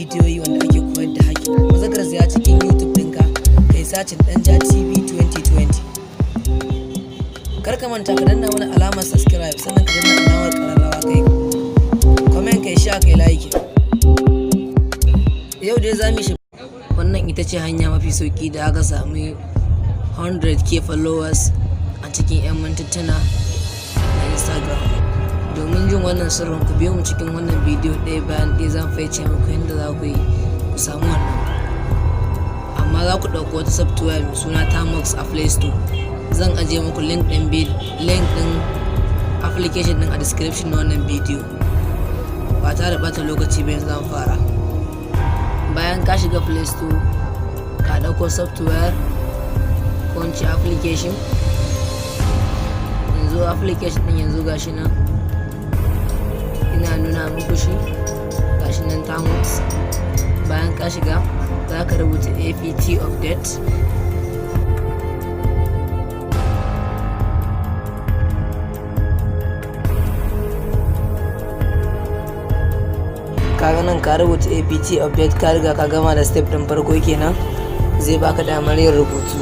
bidiyoyi wanda ake koyar da haƙi. Maza garzaya cikin YouTube ɗinka kai sacin Danja TV 2020. Kar ka manta ka danna wani alamar subscribe sannan ka danna alamar ƙararrawa kai comment kai sha kai like. Yau dai za mu shi wannan ita ce hanya mafi sauki da aka sami 100k followers a cikin 'yan mintuna na Instagram. Domin jin wannan sirrin ku biyo mu cikin wannan bidiyo ɗaya bayan ɗaya zan faice muku yadda za ku yi ku samu wannan. Amma za ku ɗauki wata software mai suna Tamox a Play Store. Zan ajiye muku link ɗin application ɗin a description na wannan bidiyo. Ba tare da ɓata lokaci ba yanzu zan fara. Bayan ka shiga Play Store ka ɗauko software ko application. Yanzu application ɗin yanzu gashi nan ina nuna muku shi, gashi nan Tamox. Bayan ka shiga za ka rubuta apt update. Kaga nan ka rubuta apt update, ka riga ka gama da step din farko kenan. Zai baka damar yin rubutu.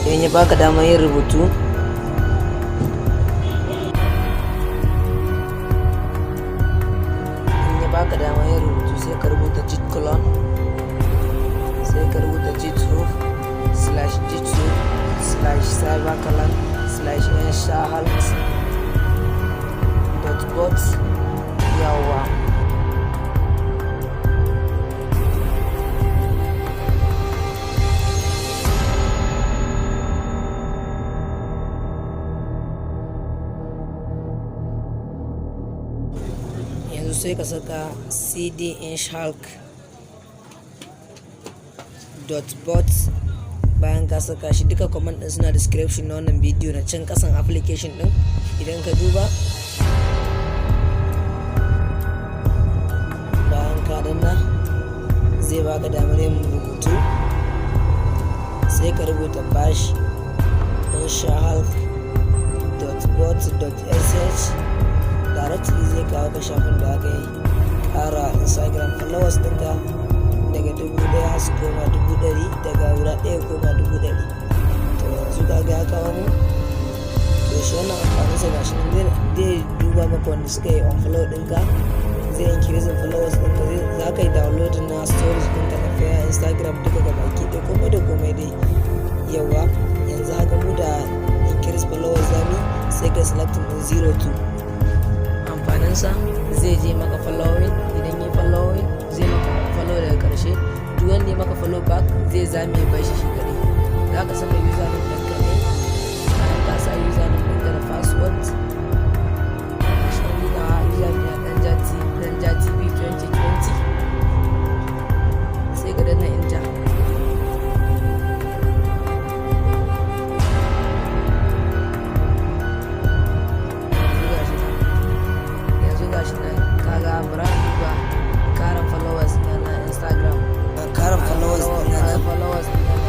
Idan ya baka damar yin rubutu sai ka rubuta git colon, sai ka rubuta git/git/cybercolon/inshackle.bot. yawa yanzu sai ka saka cd inshackle.bot. bayan ka saka shi, duka comment din suna description na wannan bidiyo na can kasan application din. Idan ka duba bayan ka danna zai baka damar yin rubutu. Sai ka rubuta bash inshackle.bot.sh. directly zai kawo ka shafin da aka yi kara Instagram followers ɗinka daga 1000 su koma 100,000, daga guda 1 koma 100,000. to yanzu kaga ya kawo mu. To shi wannan amfanin sa gashi nan zai duba maka wanda suka yi on follow ɗinka, zai increase followers ɗinka, za ka yi downloading na stories ɗinka na faya Instagram duka ga baki ɗaya, komai da komai dai. yawa yanzu haka mu da increase followers zami sai ka selecting din 02. amfaninsa zai je maka following, idan yi following zai maka follow daga karshe. duk wanda ya maka follow back zai zame ya bai shi kadai. za ka saka username ɗinka ne, bayan ka sa username ɗinka da password. shi ne na username na Danja TV 2020. sai ka danna enter. gashi nan kaga brand ba Karin followers na Instagram, Karin followers na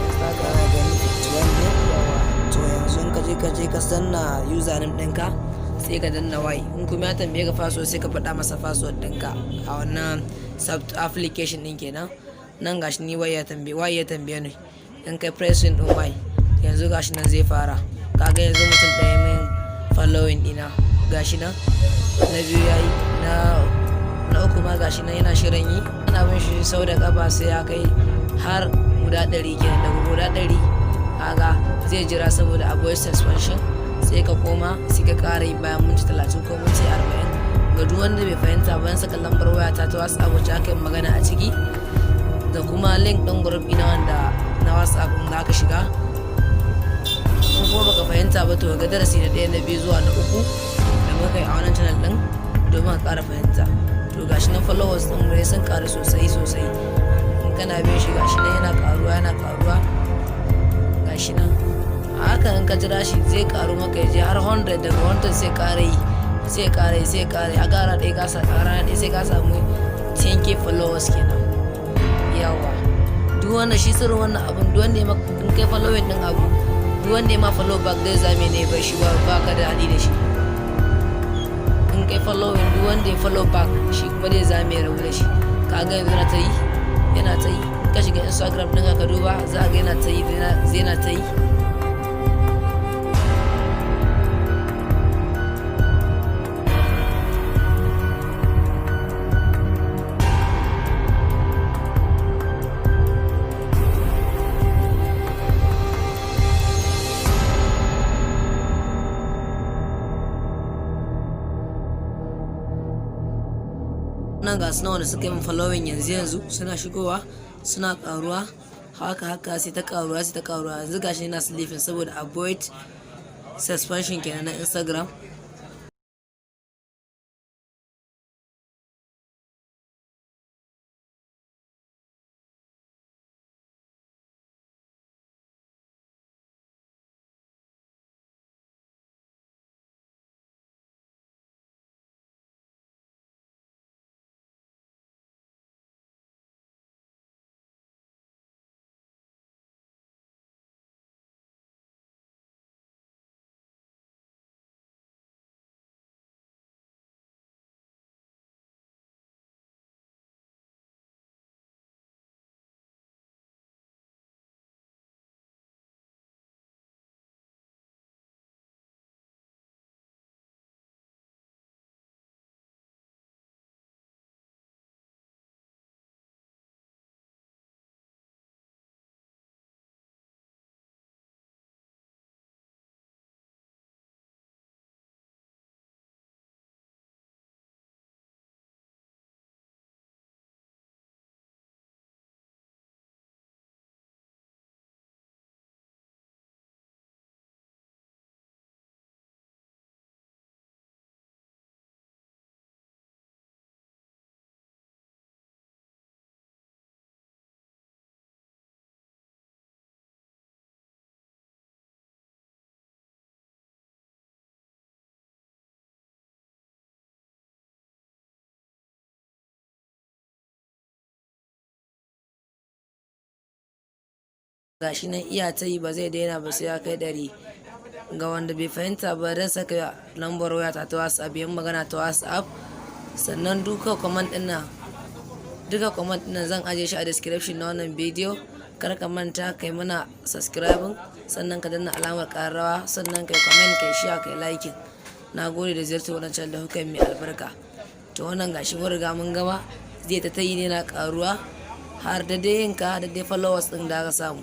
Instagram gani 21. to yanzu ka je ka sanna username ɗinka sai ka danna y. in kuma ya tambaye ka password sai ka faɗa masa password ɗinka a wannan application ɗin kenan. nan gashi ni y ya tambaye ni, in kai pressing ɗin y yanzu gashi nan zai fara. kaga yanzu mutum ɗaya min following ɗina gashi nan, na biyu yayi, na uku ma gashi nan yana shirin yi. ana bin shi sau da kafa sai ya kai har guda 100 kenan. daga guda 100 kaga zai jira saboda a voice suspension, sai ka koma sai ka kara yi bayan minti 30 ko minti 40. ga duk wanda bai fahimta bayan saka lambar waya ta WhatsApp wacce aka yi magana a ciki, da kuma link ɗin group ina wanda na WhatsApp ɗin da aka shiga. in kuma baka fahimta ba to ga darasi na 1 na 2 zuwa na 3 da muka yi a wannan channel ɗin domin a ƙara fahimta. to gashi nan followers ɗin mu sun ƙaru sosai. in kana bin shi gashi nan yana ƙaruwa gashi nan. a haka in ka jira shi zai ƙaru maka ya je har 100, daga 100 sai ƙara yi a ƙara ɗaya ka sai ka samu 10k followers kenan. yawa duk wanda shi sirrin wannan abun, duk wanda ya maka in kai following ɗin abu, duk wanda ya ma follow back zai zame ne bai shi ba ka da hali da shi. in kai following duk wanda ya follow back shi kuma zai zame rabu da shi. kaga yanzu na ta yi yana ta yi. Ka shiga Instagram ɗin ka duba za ga yana ta yi yana ta yi. Nan ga suna wanda suka yi min following yanzu suna shigowa suna karuwa haka sai ta karuwa yanzu gashi ina sleeping saboda avoid suspension kenan na Instagram. Gashi nan iya ta yi ba zai daina ba sai ya kai 100. Ga wanda bai fahimta ba dan saka lambar waya ta WhatsApp yin magana ta WhatsApp. Sannan duka comment din nan zan aje shi a description na wannan bidiyo. Kar ka manta kai mana subscribing, sannan ka danna alamar ƙararrawa, sannan kai comment, kai share, kai liking. Nagode da ziyartar wannan channel da kuka mai albarka. To wannan gashi mun riga mun gama, zai ta yi ne na karuwa har da dai yinka da dai followers din da ka samu.